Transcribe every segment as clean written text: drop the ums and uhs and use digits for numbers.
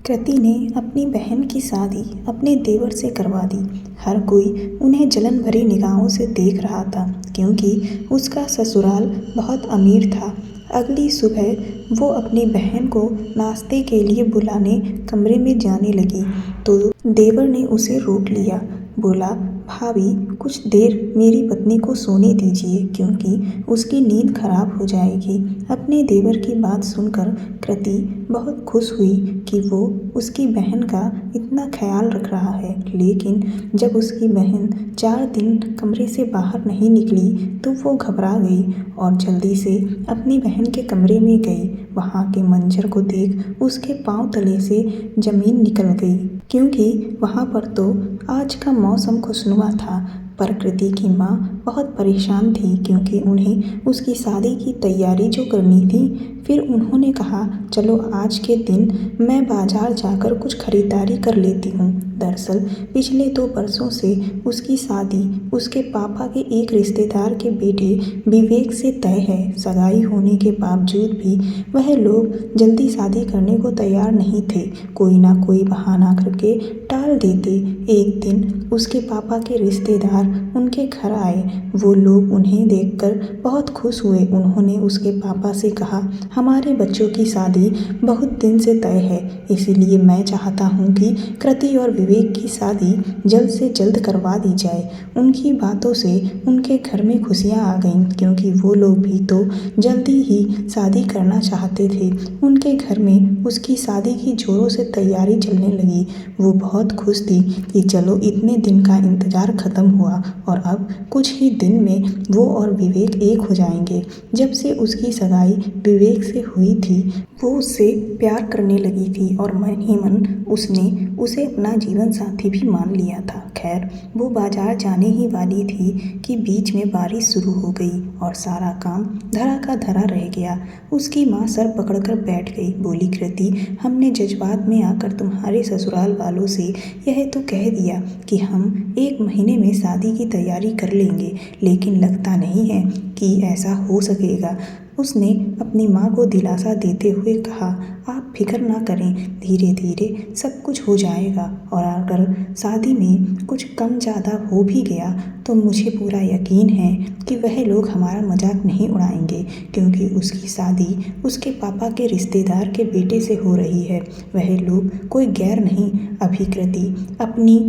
कृति ने अपनी बहन की शादी अपने देवर से करवा दी। हर कोई उन्हें जलन भरी निगाहों से देख रहा था क्योंकि उसका ससुराल बहुत अमीर था। अगली सुबह वो अपनी बहन को नाश्ते के लिए बुलाने कमरे में जाने लगी तो देवर ने उसे रोक लिया। बोला, भाभी कुछ देर मेरी पत्नी को सोने दीजिए क्योंकि उसकी नींद खराब हो जाएगी। अपने देवर की बात सुनकर कृति बहुत खुश हुई कि वो उसकी बहन का इतना ख्याल रख रहा है। लेकिन जब उसकी बहन 4 दिन कमरे से बाहर नहीं निकली तो वो घबरा गई और जल्दी से अपनी बहन के कमरे में गई। वहाँ के मंजर को देख उसके पांव तले से जमीन निकल गई क्योंकि वहाँ पर तो आज का मौसम खुशनुमा था। पर कृति की माँ बहुत परेशान थी क्योंकि उन्हें उसकी शादी की तैयारी जो करनी थी। फिर उन्होंने कहा, चलो आज के दिन मैं बाजार जाकर कुछ खरीदारी कर लेती हूँ। दरअसल पिछले 2 बरसों से उसकी शादी उसके पापा के एक रिश्तेदार के बेटे विवेक से तय है। सगाई होने के बावजूद भी वह लोग जल्दी शादी करने को तैयार नहीं थे। कोई ना कोई बहाना करके टाल देते। एक दिन उसके पापा के रिश्तेदार उनके घर आए। वो लोग उन्हें देखकर बहुत खुश हुए। उन्होंने उसके पापा से कहा, हमारे बच्चों की शादी बहुत दिन से तय है, इसीलिए मैं चाहता हूँ कि कृति और विवेक की शादी जल्द से जल्द करवा दी जाए। उनकी बातों से उनके घर में खुशियाँ आ गईं क्योंकि वो लोग भी तो जल्दी ही शादी करना चाहते थे। उनके घर में उसकी शादी की जोरों से तैयारी चलने लगी। वो बहुत खुश थी कि चलो इतने दिन का इंतज़ार ख़त्म हुआ और अब कुछ ही दिन में वो और विवेक एक हो जाएंगे। जब से उसकी सगाई विवेक से हुई थी वो उससे प्यार करने लगी थी और मन ही मन उसने उसे अपना जीवन साथी भी मान लिया था। खैर वो बाजार जाने ही वाली थी कि बीच में बारिश शुरू हो गई और सारा काम धरा का धरा रह गया। उसकी माँ सर पकड़कर बैठ गई। बोली, कृति, हमने जज्बात में आकर तुम्हारे ससुराल वालों से यह तो कह दिया कि हम 1 महीने में शादी की तैयारी कर लेंगे, लेकिन लगता नहीं है कि ऐसा हो सकेगा। उसने अपनी माँ को दिलासा देते हुए कहा, आप फिक्र ना करें, धीरे धीरे सब कुछ हो जाएगा और अगर शादी में कुछ कम ज़्यादा हो भी गया तो मुझे पूरा यकीन है कि वह लोग हमारा मजाक नहीं उड़ाएंगे क्योंकि उसकी शादी उसके पापा के रिश्तेदार के बेटे से हो रही है। वह लोग कोई गैर नहीं। अभी कृति अपनी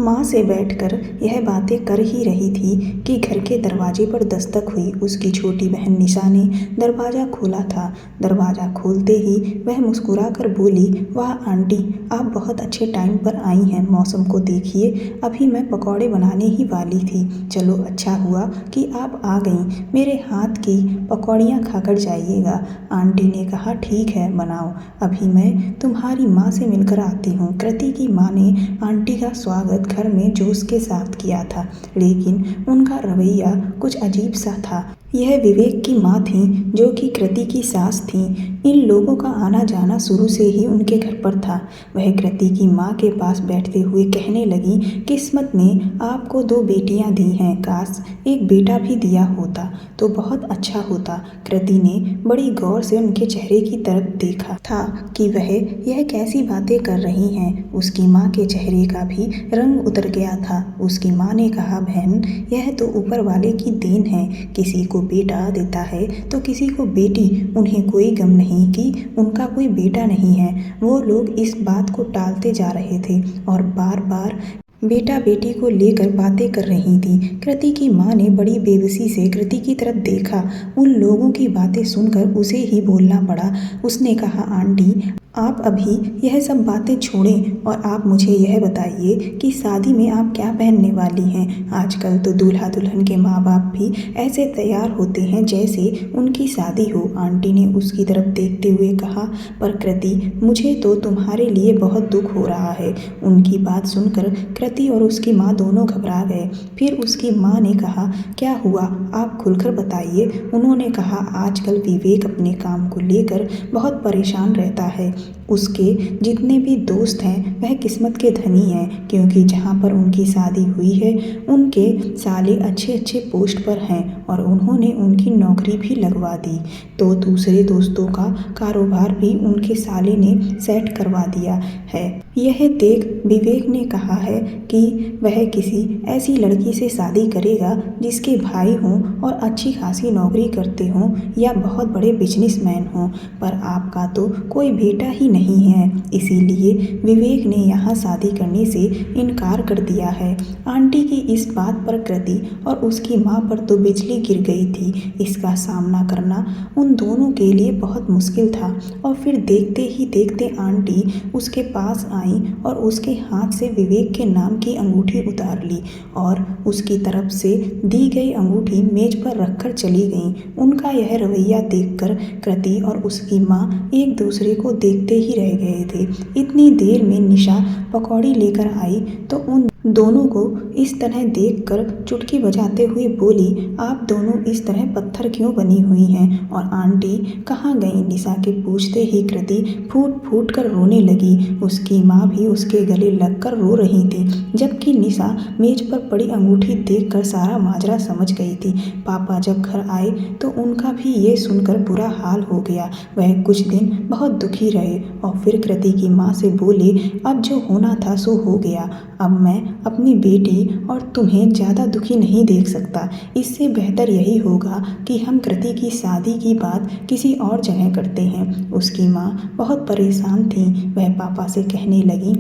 माँ से बैठकर यह बातें कर ही रही थी कि घर के दरवाजे पर दस्तक हुई। उसकी छोटी बहन निशा ने दरवाज़ा खोला था। दरवाज़ा खोलते ही वह मुस्कुराकर बोली, वाह आंटी, आप बहुत अच्छे टाइम पर आई हैं। मौसम को देखिए, अभी मैं पकौड़े बनाने ही वाली थी। चलो अच्छा हुआ कि आप आ गईं। मेरे हाथ की पकौड़ियाँ खाकर जाइएगा। आंटी ने कहा, ठीक है बनाओ, अभी मैं तुम्हारी माँ से मिलकर आती हूँ। कृति की माँ ने आंटी का स्वागत घर में जोश के साथ किया था, लेकिन उनका रवैया कुछ अजीब सा था। यह विवेक की माँ थी जो कि कृति की सास थी। इन लोगों का आना जाना शुरू से ही उनके घर पर था। वह कृति की माँ के पास बैठते हुए कहने लगी, किस्मत ने आपको 2 बेटियां दी हैं, काश एक बेटा भी दिया होता तो बहुत अच्छा होता। कृति ने बड़ी गौर से उनके चेहरे की तरफ देखा था कि वह यह कैसी बातें कर रही हैं। उसकी माँ के चेहरे का भी रंग उतर गया था। उसकी माँ ने कहा, बहन, यह तो ऊपर वाले की देन है। किसी को बेटा देता है तो किसी को बेटी। उन्हें कोई गम नहीं कि उनका कोई बेटा नहीं है। वो लोग इस बात को टालते जा रहे थे और बार बार बेटा बेटी को लेकर बातें कर रही थी। कृति की माँ ने बड़ी बेबसी से कृति की तरफ देखा। उन लोगों की बातें सुनकर उसे ही बोलना पड़ा। उसने कहा, आंटी, आप अभी यह सब बातें छोड़ें और आप मुझे यह बताइए कि शादी में आप क्या पहनने वाली हैं। आजकल तो दूल्हा दुल्हन के माँ बाप भी ऐसे तैयार होते हैं जैसे उनकी शादी हो। आंटी ने उसकी तरफ देखते हुए कहा, पर कृति, मुझे तो तुम्हारे लिए बहुत दुख हो रहा है। उनकी बात सुनकर कृति और उसकी माँ दोनों घबरा गए। फिर उसकी माँ ने कहा, क्या हुआ, आप खुलकर बताइए। उन्होंने कहा, आजकल विवेक अपने काम को लेकर बहुत परेशान रहता है। उसके जितने भी दोस्त हैं वह किस्मत के धनी हैं, क्योंकि जहाँ पर उनकी शादी हुई है उनके साले अच्छे अच्छे पोस्ट पर हैं और उन्होंने उनकी नौकरी भी लगवा दी। तो दूसरे दोस्तों का कारोबार भी उनके साले ने सेट करवा दिया है। यह देख विवेक ने कहा है कि वह किसी ऐसी लड़की से शादी करेगा जिसके भाई हों और अच्छी खासी नौकरी करते हों या बहुत बड़े बिजनेसमैन हों, पर आपका तो कोई बेटा ही नहीं है, इसीलिए विवेक ने यहाँ शादी करने से इनकार कर दिया है। आंटी की इस बात पर कृति और उसकी माँ पर तो बिजली गिर गई थी। इसका सामना करना उन दोनों के लिए बहुत मुश्किल था और फिर देखते ही देखते आंटी उसके पास आई और उसके हाथ से विवेक के नाम की अंगूठी उतार ली और उसकी तरफ से दी गई अंगूठी मेज पर रखकर चली गईं। उनका यह रवैया देखकर कृति और उसकी माँ एक दूसरे को देखते ही रह गए थे। इतनी देर में निशा पकौड़ी लेकर आई तो उन दोनों को इस तरह देखकर चुटकी बजाते हुए बोली, आप दोनों इस तरह पत्थर क्यों बनी हुई हैं और आंटी कहाँ गई? निशा के पूछते ही कृति फूट फूट कर रोने लगी। उसकी माँ भी उसके गले लगकर रो रही थी, जबकि निशा मेज पर पड़ी अंगूठी देखकर सारा माजरा समझ गई थी। पापा जब घर आए तो उनका भी ये सुनकर बुरा हाल हो गया। वह कुछ दिन बहुत दुखी रहे और फिर कृति की माँ से बोले, अब जो होना था सो हो गया, अब मैं अपनी बेटी और तुम्हें ज़्यादा दुखी नहीं देख सकता। इससे बेहतर यही होगा कि हम कृति की शादी की बात किसी और जगह करते हैं। उसकी माँ बहुत परेशान थी। वह पापा से कहने लगी,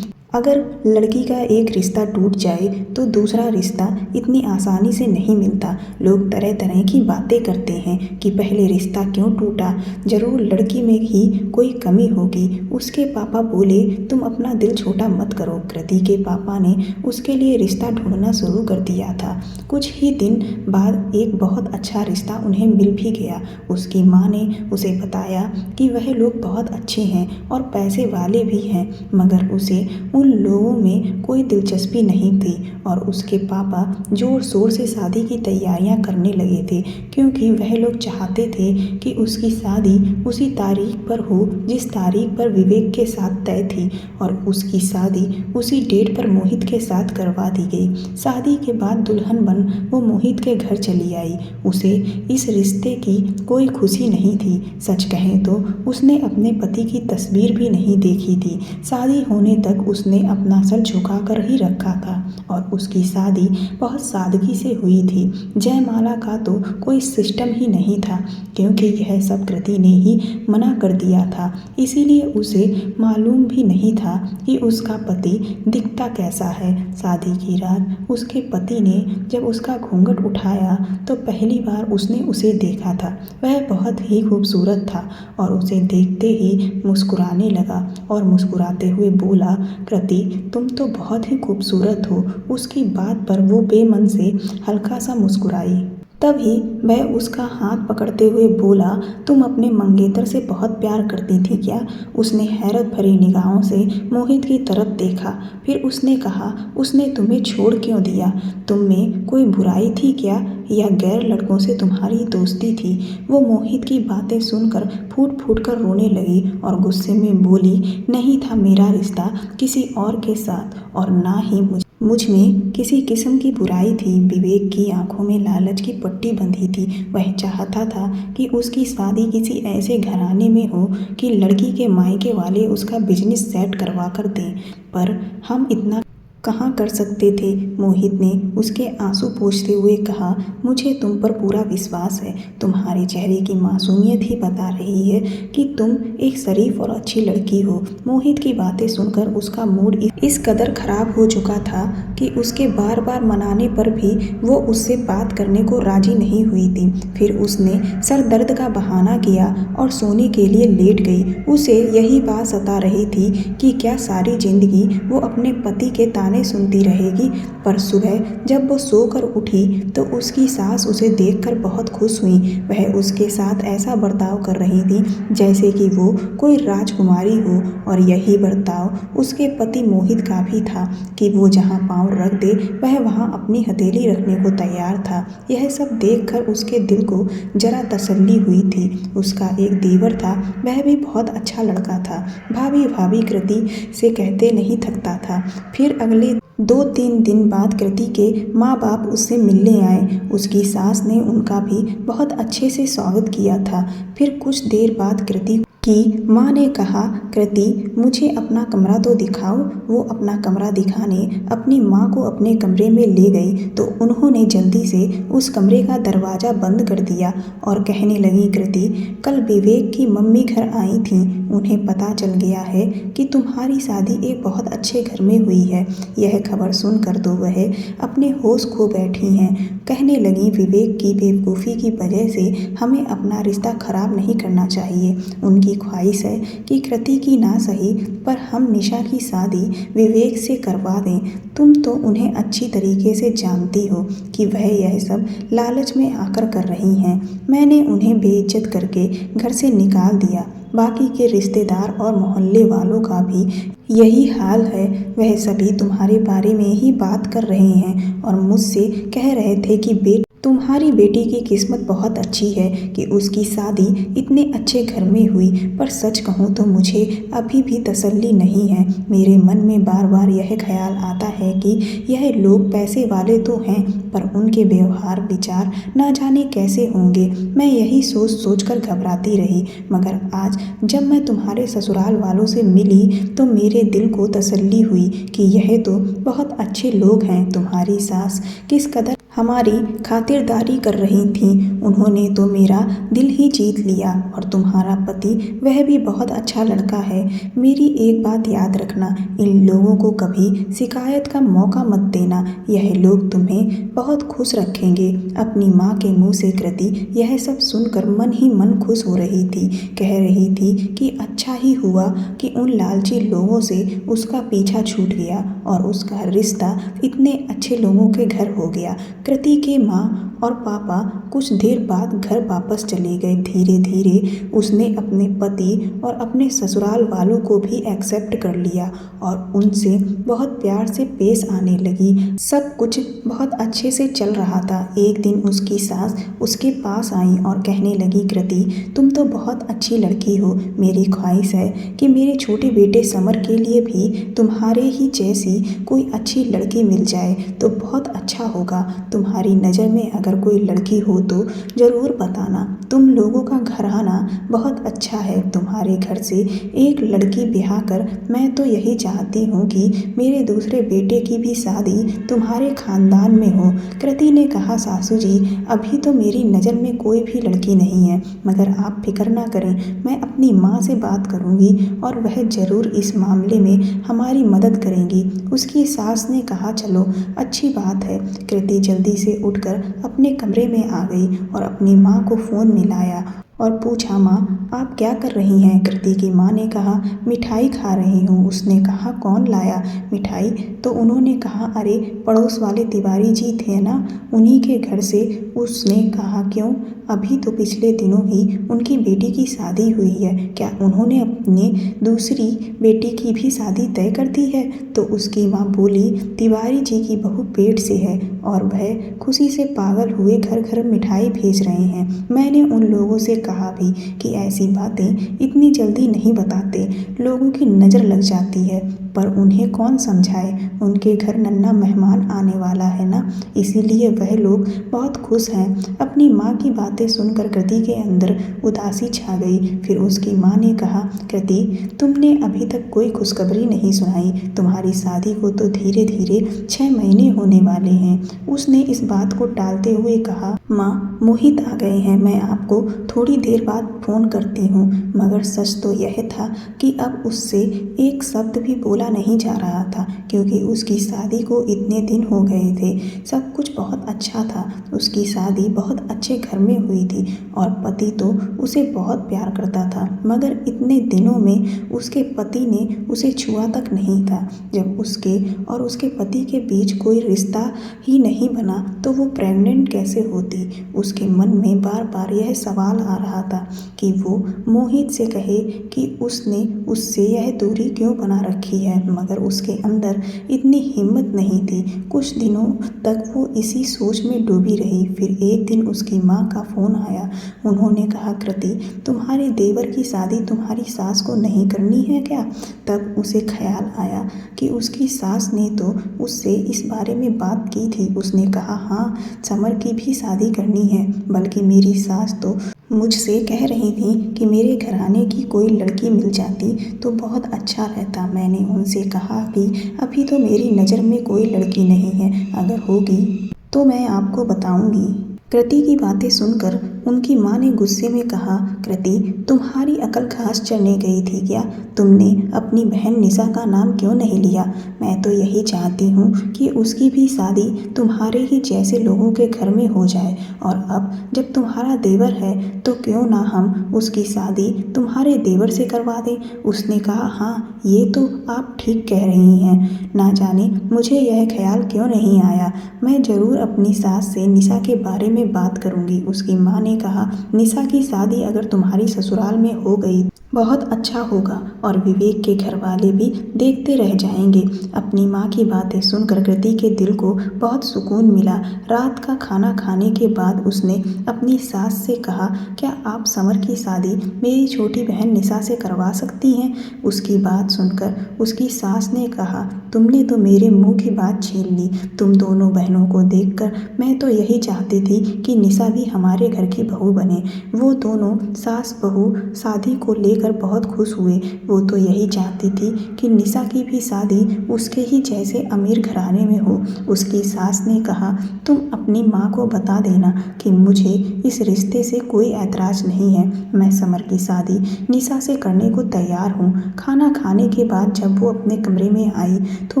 अगर लड़की का एक रिश्ता टूट जाए तो दूसरा रिश्ता इतनी आसानी से नहीं मिलता। लोग तरह तरह की बातें करते हैं कि पहले रिश्ता क्यों टूटा, जरूर लड़की में ही कोई कमी होगी। उसके पापा बोले, तुम अपना दिल छोटा मत करो। कृति के पापा ने उसके लिए रिश्ता ढूंढना शुरू कर दिया था। कुछ ही दिन बाद एक बहुत अच्छा रिश्ता उन्हें मिल भी गया। उसकी माँ ने उसे बताया कि वह लोग बहुत अच्छे हैं और पैसे वाले भी हैं, मगर उसे उन लोगों में कोई दिलचस्पी नहीं थी और उसके पापा जोर शोर से शादी की तैयारियां करने लगे थे, क्योंकि वह लोग चाहते थे कि उसकी शादी उसी तारीख पर हो जिस तारीख पर विवेक के साथ तय थी और उसकी शादी उसी डेट पर मोहित के साथ करवा दी गई। शादी के बाद दुल्हन बन वो मोहित के घर चली आई। उसे इस रिश्ते की कोई खुशी नहीं थी। सच कहें तो उसने अपने पति की तस्वीर भी नहीं देखी थी। शादी होने तक उसने अपना सर झुका कर ही रखा था और उसकी शादी बहुत सादगी से हुई थी। जयमाला का तो कोई सिस्टम ही नहीं था, क्योंकि यह सब कृति ने ही मना कर दिया था। इसीलिए उसे मालूम भी नहीं था कि उसका पति दिखता कैसा है। शादी की रात उसके पति ने जब उसका घूंघट उठाया तो पहली बार उसने उसे देखा था। वह बहुत ही खूबसूरत था और उसे देखते ही मुस्कुराने लगा और मुस्कुराते हुए बोला, कृति तुम तो बहुत ही खूबसूरत हो। उसकी बात पर वो बेमन से हल्का सा मुस्कुराई। तभी वह उसका हाथ पकड़ते हुए बोला, तुम अपने मंगेतर से बहुत प्यार करती थी क्या? उसने हैरत भरी निगाहों से मोहित की तरफ देखा। फिर उसने कहा, उसने तुम्हें छोड़ क्यों दिया? तुम में कोई बुराई थी क्या या गैर लड़कों से तुम्हारी दोस्ती थी? वो मोहित की बातें सुनकर फूट फूट कर रोने लगी और गुस्से में बोली, नहीं था मेरा रिश्ता किसी और के साथ और ना ही मुझ में किसी किस्म की बुराई थी। विवेक की आंखों में लालच की पट्टी बंधी थी। वह चाहता था कि उसकी शादी किसी ऐसे घराने में हो कि लड़की के मायके वाले उसका बिजनेस सेट करवा कर दें, पर हम इतना कहाँ कर सकते थे। मोहित ने उसके आंसू पोंछते हुए कहा, मुझे तुम पर पूरा विश्वास है। तुम्हारे चेहरे की मासूमियत ही बता रही है कि तुम एक शरीफ और अच्छी लड़की हो। मोहित की बातें सुनकर उसका मूड इस कदर खराब हो चुका था कि उसके बार बार मनाने पर भी वो उससे बात करने को राजी नहीं हुई थी। फिर उसने सर दर्द का बहाना किया और सोने के लिए लेट गई। उसे यही बात सता रही थी कि क्या सारी जिंदगी वो अपने पति के ताने ताने सुनती रहेगी। पर सुबह जब वो सोकर उठी तो उसकी सास उसे देखकर बहुत खुश हुई। वह उसके साथ ऐसा बर्ताव कर रही थी जैसे कि वो कोई राजकुमारी हो, और यही बर्ताव उसके पति मोहित का भी था कि वो जहाँ पाँव रख दे वह वहाँ अपनी हथेली रखने को तैयार था। यह सब देखकर उसके दिल को जरा तसल्ली हुई थी। उसका एक देवर था, वह भी बहुत अच्छा लड़का था। भाभी भाभी कृति से कहते नहीं थकता था। फिर अगले 2-3 दिन बाद कृति के माँ बाप उससे मिलने आए। उसकी सास ने उनका भी बहुत अच्छे से स्वागत किया था। फिर कुछ देर बाद कृति की माँ ने कहा, कृति मुझे अपना कमरा तो दिखाओ। वो अपना कमरा दिखाने अपनी माँ को अपने कमरे में ले गई तो उन्होंने जल्दी से उस कमरे का दरवाज़ा बंद कर दिया और कहने लगी, कृति कल विवेक की मम्मी घर आई थी। उन्हें पता चल गया है कि तुम्हारी शादी एक बहुत अच्छे घर में हुई है। यह खबर सुनकर तो वह अपने होश खो बैठी हैं। कहने लगी, विवेक की बेवकूफ़ी की वजह से हमें अपना रिश्ता खराब नहीं करना चाहिए। उनकी ख्वाहिश है कि कृति की ना सही पर हम निशा की शादी विवेक से करवा दें। तुम तो उन्हें अच्छी तरीके से जानती हो कि वह यह सब लालच में आकर कर रही हैं। मैंने उन्हें बेइज्जत करके घर से निकाल दिया। बाकी के रिश्तेदार और मोहल्ले वालों का भी यही हाल है। वह सभी तुम्हारे बारे में ही बात कर रहे हैं और मुझसे कह रहे थे कि तुम्हारी बेटी की किस्मत बहुत अच्छी है कि उसकी शादी इतने अच्छे घर में हुई। पर सच कहूँ तो मुझे अभी भी तसल्ली नहीं है। मेरे मन में बार बार यह ख्याल आता है कि यह लोग पैसे वाले तो हैं पर उनके व्यवहार विचार ना जाने कैसे होंगे। मैं यही सोच सोच कर घबराती रही, मगर आज जब मैं तुम्हारे ससुराल वालों से मिली तो मेरे दिल को तसल्ली हुई कि यह तो बहुत अच्छे लोग हैं। तुम्हारी सास किस कदर हमारी खातिरदारी कर रही थीं। उन्होंने तो मेरा दिल ही जीत लिया। और तुम्हारा पति वह भी बहुत अच्छा लड़का है। मेरी एक बात याद रखना, इन लोगों को कभी शिकायत का मौका मत देना। यह लोग तुम्हें बहुत खुश रखेंगे। अपनी माँ के मुँह से कृति यह सब सुनकर मन ही मन खुश हो रही थी। कह रही थी कि अच्छा ही हुआ कि उन लालची लोगों से उसका पीछा छूट गया और उसका रिश्ता इतने अच्छे लोगों के घर हो गया। कृति के माँ और पापा कुछ देर बाद घर वापस चले गए। धीरे धीरे उसने अपने पति और अपने ससुराल वालों को भी एक्सेप्ट कर लिया और उनसे बहुत प्यार से पेश आने लगी। सब कुछ बहुत अच्छे से चल रहा था। एक दिन उसकी सास उसके पास आई और कहने लगी, कृति तुम तो बहुत अच्छी लड़की हो। मेरी ख्वाहिश है कि मेरे छोटे बेटे समर के लिए भी तुम्हारे ही जैसी कोई अच्छी लड़की मिल जाए तो बहुत अच्छा होगा। तुम्हारी नज़र में अगर कोई लड़की हो तो ज़रूर बताना। तुम लोगों का घराना बहुत अच्छा है। तुम्हारे घर से एक लड़की ब्याह कर मैं तो यही चाहती हूँ कि मेरे दूसरे बेटे की भी शादी तुम्हारे खानदान में हो। कृति ने कहा, सासू जी अभी तो मेरी नज़र में कोई भी लड़की नहीं है, मगर आप फिक्र ना करें, मैं अपनी माँ से बात करूँगी और वह ज़रूर इस मामले में हमारी मदद करेंगी। उसकी सास ने कहा, चलो अच्छी बात है। कृति जल्दी से उठकर अपने कमरे में आ गई और अपनी माँ को फ़ोन मिलाया और पूछा, माँ आप क्या कर रही हैं? कृति की माँ ने कहा, मिठाई खा रही हूँ। उसने कहा, कौन लाया मिठाई? तो उन्होंने कहा, अरे पड़ोस वाले तिवारी जी थे ना, उन्हीं के घर से। उसने कहा, क्यों? अभी तो पिछले दिनों ही उनकी बेटी की शादी हुई है। क्या उन्होंने अपनी दूसरी बेटी की भी शादी तय कर दी है? तो उसकी माँ बोली, तिवारी जी की बहू पेट से है और वह खुशी से पागल हुए घर घर मिठाई भेज रहे हैं। मैंने उन लोगों से कहा भी कि ऐसी बातें इतनी जल्दी नहीं बताते, लोगों की नज़र लग जाती है। पर उन्हें कौन समझाए, उनके घर नन्हा मेहमान आने वाला है ना, इसीलिए वह लोग बहुत खुश हैं। अपनी माँ की बातें सुनकर कृति के अंदर उदासी छा गई। फिर उसकी माँ ने कहा, कृति तुमने अभी तक कोई खुशखबरी नहीं सुनाई। तुम्हारी शादी को तो धीरे धीरे 6 महीने होने वाले हैं। उसने इस बात को टालते हुए कहा, माँ, मोहित आ गए हैं। मैं आपको थोड़ी देर बाद फ़ोन करती हूँ। मगर सच तो यह था कि अब उससे एक शब्द भी बोला नहीं जा रहा था, क्योंकि उसकी शादी को इतने दिन हो गए थे। सब कुछ बहुत अच्छा था। उसकी शादी बहुत अच्छे घर में हुई थी और पति तो उसे बहुत प्यार करता था। मगर इतने दिनों में उसके पति ने उसे छुआ तक नहीं था। जब उसके और उसके पति के बीच कोई रिश्ता ही नहीं बना तो वो प्रेग्नेंट कैसे होती। उसके मन में बार बार यह सवाल आ रहा था कि वो मोहित से कहे कि उसने उससे यह दूरी क्यों बना रखी है, मगर उसके अंदर इतनी हिम्मत नहीं थी। कुछ दिनों तक वो इसी सोच में डूबी रही। फिर एक दिन उसकी माँ का फ़ोन आया। उन्होंने कहा, कृति, तुम्हारे देवर की शादी तुम्हारी सास को नहीं करनी है क्या? तब उसे ख्याल आया कि उसकी सास ने तो उससे इस बारे में बात की थी। उसने कहा, हाँ, समर की भी शादी करनी है। बल्कि मेरी सास तो मुझसे कह रही थी कि मेरे घराने की कोई लड़की मिल जाती तो बहुत अच्छा रहता। मैंने उनसे कहा कि अभी तो मेरी नज़र में कोई लड़की नहीं है, अगर होगी तो मैं आपको बताऊंगी। कृति की बातें सुनकर उनकी माँ ने गुस्से में कहा, कृति, तुम्हारी अकल घास चरने गई थी क्या? तुमने अपनी बहन निशा का नाम क्यों नहीं लिया? मैं तो यही चाहती हूँ कि उसकी भी शादी तुम्हारे ही जैसे लोगों के घर में हो जाए। और अब जब तुम्हारा देवर है तो क्यों ना हम उसकी शादी तुम्हारे देवर से करवा दें। उसने कहा, हाँ, ये तो आप ठीक कह रही हैं। ना जाने मुझे यह ख्याल क्यों नहीं आया। मैं ज़रूर अपनी सास से निशा के बारे में बात करूंगी। उसकी माँ ने कहा, निशा की शादी अगर तुम्हारी ससुराल में हो गई बहुत अच्छा होगा और विवेक के घर वाले भी देखते रह जाएंगे। अपनी माँ की बातें सुनकर कृति के दिल को बहुत सुकून मिला। रात का खाना खाने के बाद उसने अपनी सास से कहा, क्या आप समर की शादी मेरी छोटी बहन निशा से करवा सकती हैं? उसकी बात सुनकर उसकी सास ने कहा, तुमने तो मेरे मुंह की बात छीन ली। तुम दोनों बहनों को देखकर मैं तो यही चाहती थी कि निशा भी हमारे घर की बहू बने। वो दोनों सास बहू शादी को लेकर बहुत खुश हुए। वो तो यही चाहती थी कि निशा की भी शादी उसके ही जैसे अमीर घराने में हो। उसकी सास ने कहा, तुम अपनी माँ को बता देना कि मुझे इस रिश्ते से कोई ऐतराज़ नहीं है। मैं समर की शादी निशा से करने को तैयार हूँ। खाना खाने के बाद जब वो अपने कमरे में आई तो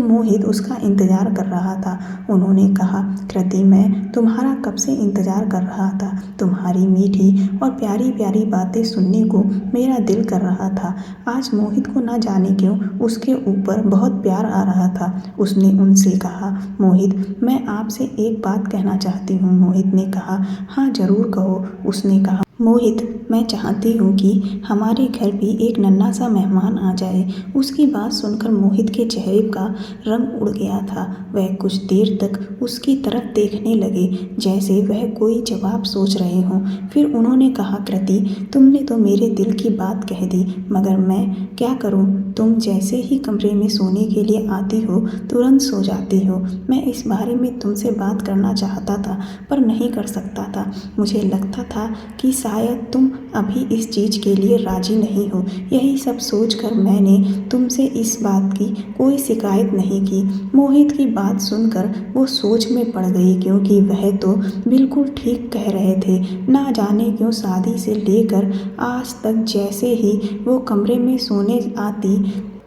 मोहित उसका इंतज़ार कर रहा था। उन्होंने कहा, कृति, मैं तुम्हारा कब से इंतज़ार कर रहा था। तुम्हारी मीठी और प्यारी प्यारी बातें सुनने को मेरा दिल कर रहा था। आज मोहित को ना जाने क्यों उसके ऊपर बहुत प्यार आ रहा था। उसने उनसे कहा, मोहित, मैं आपसे एक बात कहना चाहती हूँ। मोहित ने कहा, हाँ, ज़रूर कहो। उसने कहा, मोहित, मैं चाहती हूँ कि हमारे घर भी एक नन्हा सा मेहमान आ जाए। उसकी बात सुनकर मोहित के चेहरे का रंग उड़ गया था। वह कुछ देर तक उसकी तरफ देखने लगे, जैसे वह कोई जवाब सोच रहे हों। फिर उन्होंने कहा, कृति, तुमने तो मेरे दिल की बात कह दी, मगर मैं क्या करूँ? तुम जैसे ही कमरे में सोने के लिए आती हो तुरंत सो जाती हो। मैं इस बारे में तुमसे बात करना चाहता था पर नहीं कर सकता था। मुझे लगता था कि शायद तुम अभी इस चीज़ के लिए राजी नहीं हो। यही सब सोचकर मैंने तुमसे इस बात की कोई शिकायत नहीं की। मोहित की बात सुनकर वो सोच में पड़ गई, क्योंकि वह तो बिल्कुल ठीक कह रहे थे। ना जाने क्यों शादी से लेकर आज तक जैसे ही वो कमरे में सोने आती,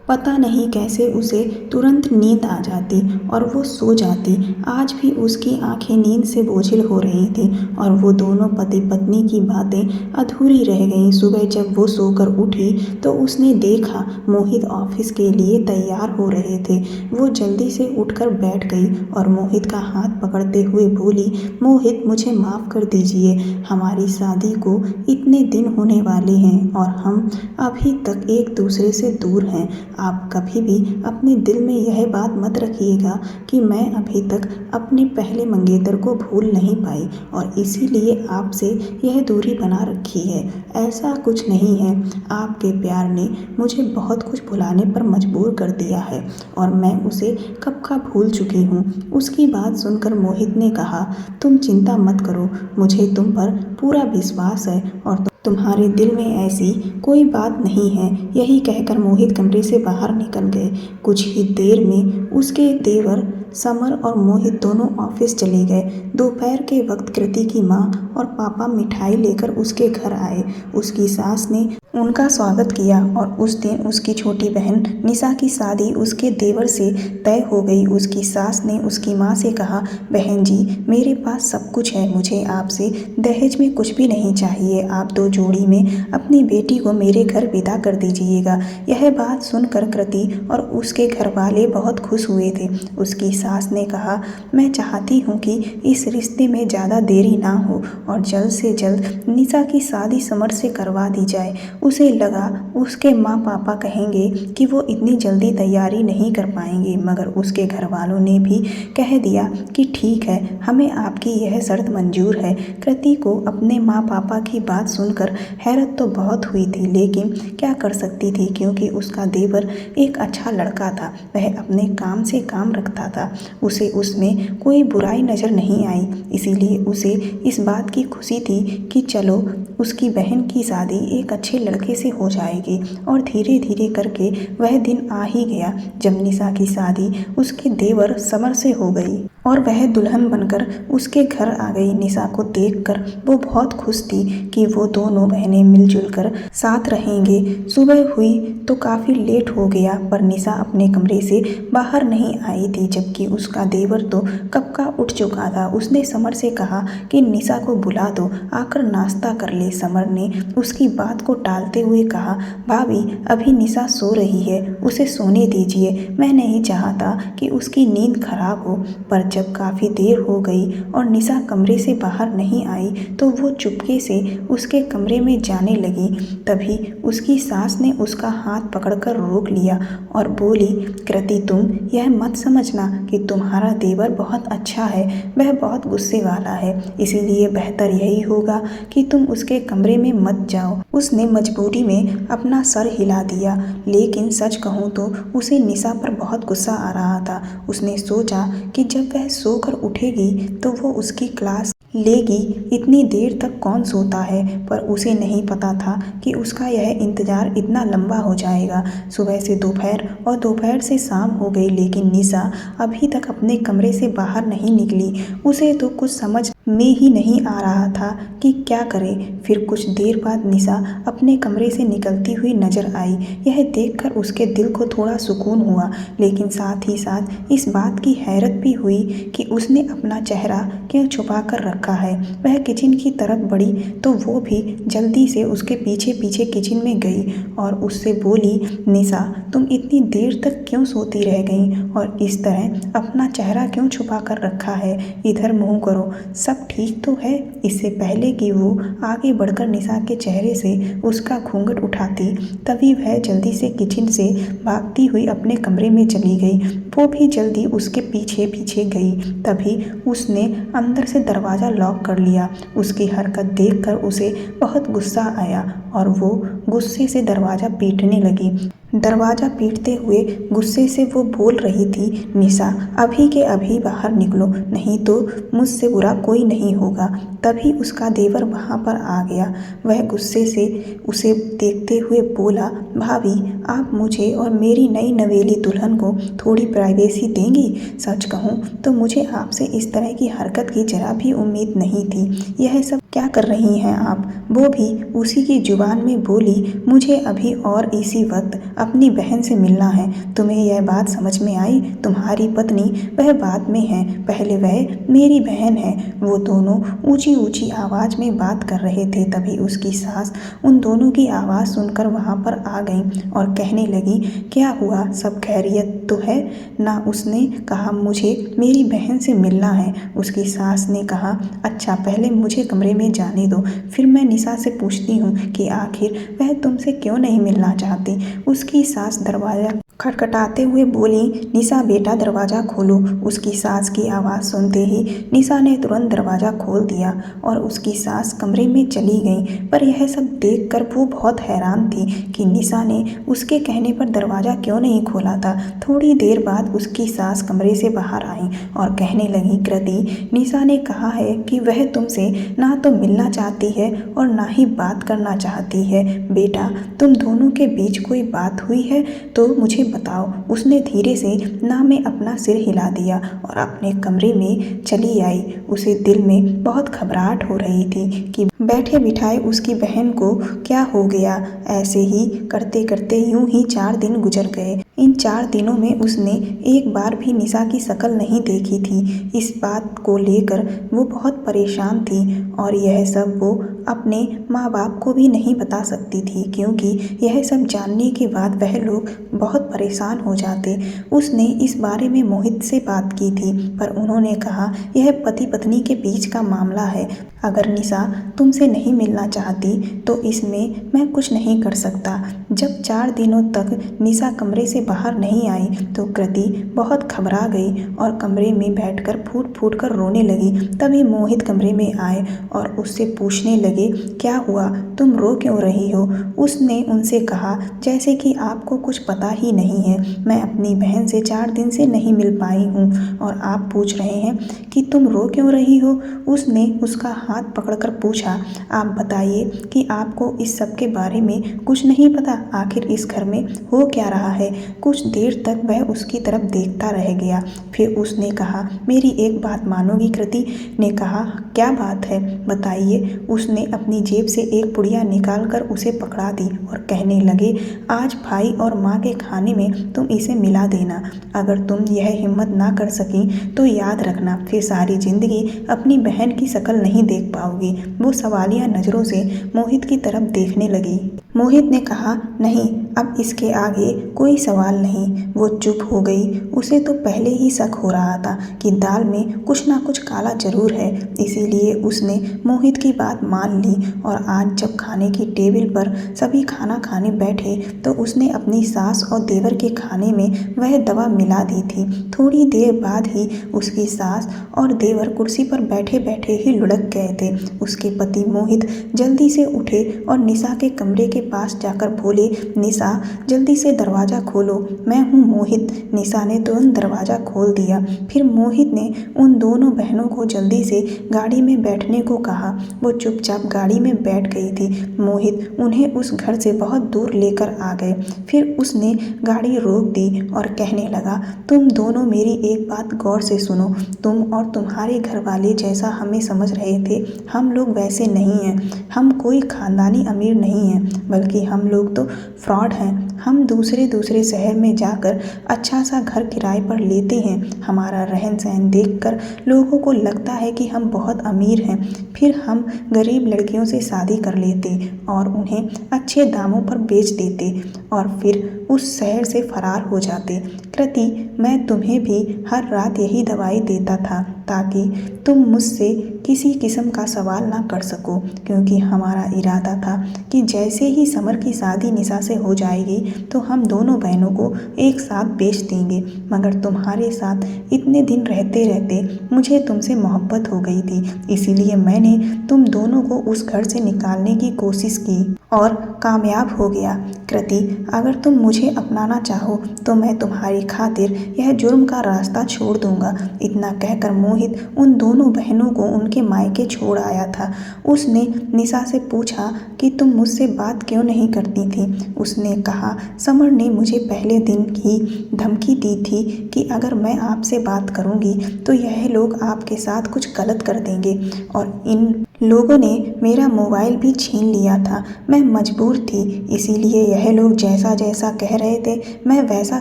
पता नहीं कैसे उसे तुरंत नींद आ जाती और वो सो जाती। आज भी उसकी आंखें नींद से बोझिल हो रही थी और वो दोनों पति पत्नी की बातें अधूरी रह गईं। सुबह जब वो सोकर उठी तो उसने देखा मोहित ऑफिस के लिए तैयार हो रहे थे। वो जल्दी से उठकर बैठ गई और मोहित का हाथ पकड़ते हुए बोली, मोहित, मुझे माफ़ कर दीजिए। हमारी शादी को इतने दिन होने वाले हैं और हम अभी तक एक दूसरे से दूर हैं। आप कभी भी अपने दिल में यह बात मत रखिएगा कि मैं अभी तक अपने पहले मंगेतर को भूल नहीं पाई और इसीलिए आपसे यह दूरी बना रखी है। ऐसा कुछ नहीं है। आपके प्यार ने मुझे बहुत कुछ भुलाने पर मजबूर कर दिया है और मैं उसे कब का भूल चुकी हूँ। उसकी बात सुनकर मोहित ने कहा, तुम चिंता मत करो, मुझे तुम पर पूरा विश्वास है और तुम्हारे दिल में ऐसी कोई बात नहीं है। यही कहकर मोहित कमरे से बाहर निकल गए। कुछ ही देर में उसके देवर समर और मोहित दोनों ऑफिस चले गए। दोपहर के वक्त कृति की माँ और पापा मिठाई लेकर उसके घर आए। उसकी सास ने उनका स्वागत किया और उस दिन उसकी छोटी बहन निशा की शादी उसके देवर से तय हो गई। उसकी सास ने उसकी माँ से कहा, बहन जी, मेरे पास सब कुछ है, मुझे आपसे दहेज में कुछ भी नहीं चाहिए। आप दो जोड़ी में अपनी बेटी को मेरे घर विदा कर दीजिएगा। यह बात सुनकर कृति और उसके घर वाले बहुत खुश हुए थे। उसकी सास ने कहा, मैं चाहती हूँ कि इस रिश्ते में ज़्यादा देरी ना हो और जल्द से जल्द निशा की शादी समर से करवा दी जाए। उसे लगा उसके माँ पापा कहेंगे कि वो इतनी जल्दी तैयारी नहीं कर पाएंगे, मगर उसके घर वालों ने भी कह दिया कि ठीक है, हमें आपकी यह शर्त मंजूर है। कृति को अपने माँ पापा की बात सुनकर हैरत तो बहुत हुई थी, लेकिन क्या कर सकती थी, क्योंकि उसका देवर एक अच्छा लड़का था। वह अपने काम से काम रखता था, उसे उसमें कोई बुराई नज़र नहीं आई। इसीलिए उसे इस बात की खुशी थी कि चलो उसकी बहन की शादी एक अच्छे लड़के से हो जाएगी। और धीरे धीरे करके वह दिन आ ही गया जब निशा की शादी उसके देवर समर से हो गई और वह दुल्हन बनकर उसके घर आ गई। निशा को देखकर वो बहुत खुश थी कि वो दोनों बहनें मिलजुल कर साथ रहेंगे। सुबह हुई तो काफ़ी लेट हो गया, पर निशा अपने कमरे से बाहर नहीं आई थी, जबकि उसका देवर तो कब का उठ चुका था। उसने समर से कहा कि निशा को बुला दो, आकर नाश्ता कर ले। समर ने उसकी बात को टालते हुए कहा, भाभी, अभी निशा सो रही है, उसे सोने दीजिए। मैं नहीं चाहता कि उसकी नींद खराब हो। पर जब काफ़ी देर हो गई और निशा कमरे से बाहर नहीं आई तो वो चुपके से उसके कमरे में जाने लगी। तभी उसकी सास ने उसका हाथ पकड़कर रोक लिया और बोली, कृति, तुम यह मत समझना कि तुम्हारा देवर बहुत अच्छा है, वह बहुत गुस्से वाला है, इसीलिए बेहतर यही होगा कि तुम उसके कमरे में मत जाओ। उसने मजबूरी में अपना सर हिला दिया, लेकिन सच कहूँ तो उसे निशा पर बहुत गुस्सा आ रहा था। उसने सोचा कि जब वह सोकर उठेगी तो वो उसकी क्लास लेगी। इतनी देर तक कौन सोता है, पर उसे नहीं पता था कि उसका यह इंतज़ार इतना लंबा हो जाएगा। सुबह से दोपहर और दोपहर से शाम हो गई, लेकिन निशा अभी तक अपने कमरे से बाहर नहीं निकली। उसे तो कुछ समझ में ही नहीं आ रहा था कि क्या करे। फिर कुछ देर बाद निशा अपने कमरे से निकलती हुई नजर आई। यह देखकर उसके दिल को थोड़ा सुकून हुआ, लेकिन साथ ही साथ इस बात की हैरत भी हुई कि उसने अपना चेहरा क्यों छुपा कर रखा है। वह किचन की तरफ बढ़ी तो वो भी जल्दी से उसके पीछे पीछे किचन में गई और उससे बोली, निशा, तुम इतनी देर तक क्यों सोती रह गई और इस तरह अपना चेहरा क्यों छुपा कर रखा है? इधर मुँह करो, सब ठीक तो है? इससे पहले कि वो आगे बढ़कर निशा के चेहरे से उसका घूंघट उठाती, तभी वह जल्दी से किचन से भागती हुई अपने कमरे में चली गई। वो भी जल्दी उसके पीछे पीछे गई। तभी उसने अंदर से दरवाज़ा लॉक कर लिया। उसकी हरकत देखकर उसे बहुत गुस्सा आया और वो गुस्से से दरवाज़ा पीटने लगी। दरवाज़ा पीटते हुए गुस्से से वो बोल रही थी, निशा, अभी के अभी बाहर निकलो, नहीं तो मुझसे बुरा कोई नहीं होगा। तभी उसका देवर वहाँ पर आ गया। वह गुस्से से उसे देखते हुए बोला, भाभी, आप मुझे और मेरी नई नवेली दुल्हन को थोड़ी प्राइवेसी देंगी? सच कहूँ तो मुझे आपसे इस तरह की हरकत की जरा भी उम्मीद नहीं थी। यह सब क्या कर रही हैं आप? वो भी उसी की जुबान में बोली, मुझे अभी और इसी वक्त अपनी बहन से मिलना है। तुम्हें यह बात समझ में आई? तुम्हारी पत्नी वह बाद में है, पहले वह मेरी बहन है। वो दोनों ऊंची ऊंची आवाज़ में बात कर रहे थे। तभी उसकी सास उन दोनों की आवाज़ सुनकर वहाँ पर आ गई और कहने लगी, क्या हुआ, सब खैरियत तो है ना? उसने कहा, मुझे मेरी बहन से मिलना है। उसकी सास ने कहा, अच्छा, पहले मुझे कमरे में जाने दो, फिर मैं निशा से पूछती हूँ कि आखिर वह तुमसे क्यों नहीं मिलना चाहती। उसकी सास दरवाज़ा खटखटाते हुए बोली, निशा बेटा, दरवाज़ा खोलो। उसकी सास की आवाज़ सुनते ही निशा ने तुरंत दरवाज़ा खोल दिया और उसकी सास कमरे में चली गई। पर यह सब देखकर वो बहुत हैरान थी कि निशा ने उसके कहने पर दरवाज़ा क्यों नहीं खोला था। थोड़ी देर बाद उसकी सास कमरे से बाहर आई और कहने लगी, कृति, निशा ने कहा है कि वह तुमसे ना तो मिलना चाहती है और ना ही बात करना चाहती है। बेटा, तुम दोनों के बीच कोई बात हुई है तो मुझे बताओ। उसने धीरे से ना में अपना सिर हिला दिया और अपने कमरे में चली आई। उसे दिल में बहुत घबराहट हो रही थी कि बैठे बिठाए उसकी बहन को क्या हो गया। ऐसे ही करते करते यूं ही 4 दिन गुजर गए। इन 4 दिनों में उसने एक बार भी निशा की शक्ल नहीं देखी थी। इस बात को लेकर वो बहुत परेशान थी और यह सब वो अपने माँ बाप को भी नहीं बता सकती थी, क्योंकि यह सब जानने के बाद वह लोग बहुत परेशान हो जाते। उसने इस बारे में मोहित से बात की थी, पर उन्होंने कहा यह पति पत्नी के बीच का मामला है। अगर निशा तुमसे नहीं मिलना चाहती तो इसमें मैं कुछ नहीं कर सकता। जब 4 दिनों तक निशा कमरे से बाहर नहीं आई तो कृति बहुत घबरा गई और कमरे में बैठकर फूट फूट कर रोने लगी। तभी मोहित कमरे में आए और उससे पूछने लगे, क्या हुआ, तुम रो क्यों रही हो? उसने उनसे कहा, जैसे कि आपको कुछ पता ही नहीं है, मैं अपनी बहन से 4 दिन से नहीं मिल पाई हूँ और आप पूछ रहे हैं कि तुम रो क्यों रही हो। उसने उसका हाथ पकड़कर पूछा, आप बताइए कि आपको इस सब के बारे में कुछ नहीं पता? आखिर इस घर में हो क्या रहा है? कुछ देर तक वह उसकी तरफ देखता रह गया। फिर उसने कहा, मेरी एक बात मानोगी? कृति ने कहा, क्या बात है, बताइए। उसने अपनी जेब से एक पुड़िया निकालकर उसे पकड़ा दी और कहने लगे, आज भाई और माँ के खाने में तुम इसे मिला देना। अगर तुम यह हिम्मत ना कर सकी तो याद रखना, फिर सारी जिंदगी अपनी बहन की शक्ल नहीं देख पाओगी। वो सवालिया नजरों से मोहित की तरफ देखने लगी। मोहित ने कहा, नहीं, अब इसके आगे कोई सवाल नहीं। वो चुप हो गई। उसे तो पहले ही शक हो रहा था कि दाल में कुछ ना कुछ काला जरूर है, इसीलिए उसने मोहित की बात मान ली। और आज जब खाने की टेबल पर सभी खाना खाने बैठे तो उसने अपनी सास और देवर के खाने में वह दवा मिला दी थी। थोड़ी देर बाद ही उसकी सास और देवर कुर्सी पर बैठे बैठे ही लुढ़क गए थे। उसके पति मोहित जल्दी से उठे और निशा के कमरे के पास जाकर बोले, निशा जल्दी से दरवाज़ा खोलो, मैं हूँ मोहित। निशा ने तुरंत दरवाज़ा खोल दिया। फिर मोहित ने उन दोनों बहनों को जल्दी से गाड़ी में बैठने को कहा। वो चुपचाप गाड़ी में बैठ गई थी। मोहित उन्हें उस घर से बहुत दूर लेकर आ गए। फिर उसने गाड़ी रोक दी और कहने लगा, तुम दोनों मेरी एक बात गौर से सुनो। तुम और तुम्हारे घर वाले जैसा हमें समझ रहे थे, हम लोग वैसे नहीं हैं। हम कोई खानदानी अमीर नहीं हैं, बल्कि हम लोग तो फ्रॉड हैं। हम दूसरे शहर में जाकर अच्छा सा घर किराए पर लेते हैं। हमारा रहन सहन देखकर लोगों को लगता है कि हम बहुत अमीर हैं। फिर हम गरीब लड़कियों से शादी कर लेते और उन्हें अच्छे दामों पर बेच देते और फिर उस शहर से फरार हो जाते। कृति, मैं तुम्हें भी हर रात यही दवाई देता था ताकि तुम मुझसे किसी किस्म का सवाल ना कर सको, क्योंकि हमारा इरादा था कि जैसे ही समर की शादी निशा से हो जाएगी तो हम दोनों बहनों को एक साथ बेच देंगे। मगर तुम्हारे साथ इतने दिन रहते रहते मुझे तुमसे मोहब्बत हो गई थी, इसीलिए मैंने तुम दोनों को उस घर से निकालने की कोशिश की और कामयाब हो गया। कृति, अगर तुम मुझे अपनाना चाहो तो मैं तुम्हारी खातिर यह जुर्म का रास्ता छोड़ दूंगा। इतना कहकर मोहित उन दोनों बहनों को उनके मायके छोड़ आया था। उसने निशा से पूछा कि तुम मुझसे बात क्यों नहीं करती थी। उसने कहा, समर ने मुझे पहले दिन ही धमकी दी थी कि अगर मैं आपसे बात करूंगी तो यह लोग आपके साथ कुछ गलत कर देंगे और इन लोगों ने मेरा मोबाइल भी छीन लिया था। मैं मजबूर थी, इसीलिए यह लोग जैसा जैसा कह रहे थे मैं वैसा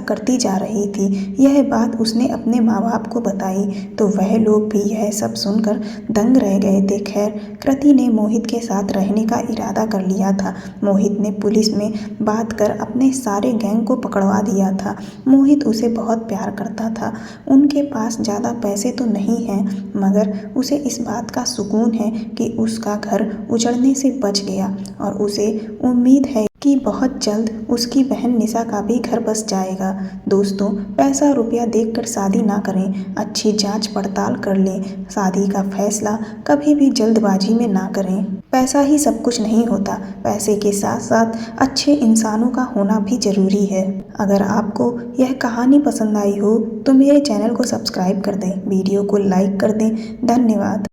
करती जा रही थी। यह बात उसने अपने माँ बाप को बताई तो वह लोग भी यह सब सुनकर दंग रह गए थे। खैर, कृति ने मोहित के साथ रहने का इरादा कर लिया था। मोहित ने पुलिस में बात कर अपने सारे गैंग को पकड़वा दिया था। मोहित उसे बहुत प्यार करता था। उनके पास ज़्यादा पैसे तो नहीं हैं, मगर उसे इस बात का सुकून है कि उसका घर उजड़ने से बच गया और उसे उम्मीद है कि बहुत जल्द उसकी बहन निशा का भी घर बस जाएगा। दोस्तों, पैसा रुपया देखकर शादी ना करें, अच्छी जांच पड़ताल कर लें। शादी का फैसला कभी भी जल्दबाजी में ना करें। पैसा ही सब कुछ नहीं होता, पैसे के साथ साथ अच्छे इंसानों का होना भी जरूरी है। अगर आपको यह कहानी पसंद आई हो तो मेरे चैनल को सब्सक्राइब कर दें, वीडियो को लाइक कर दें। धन्यवाद।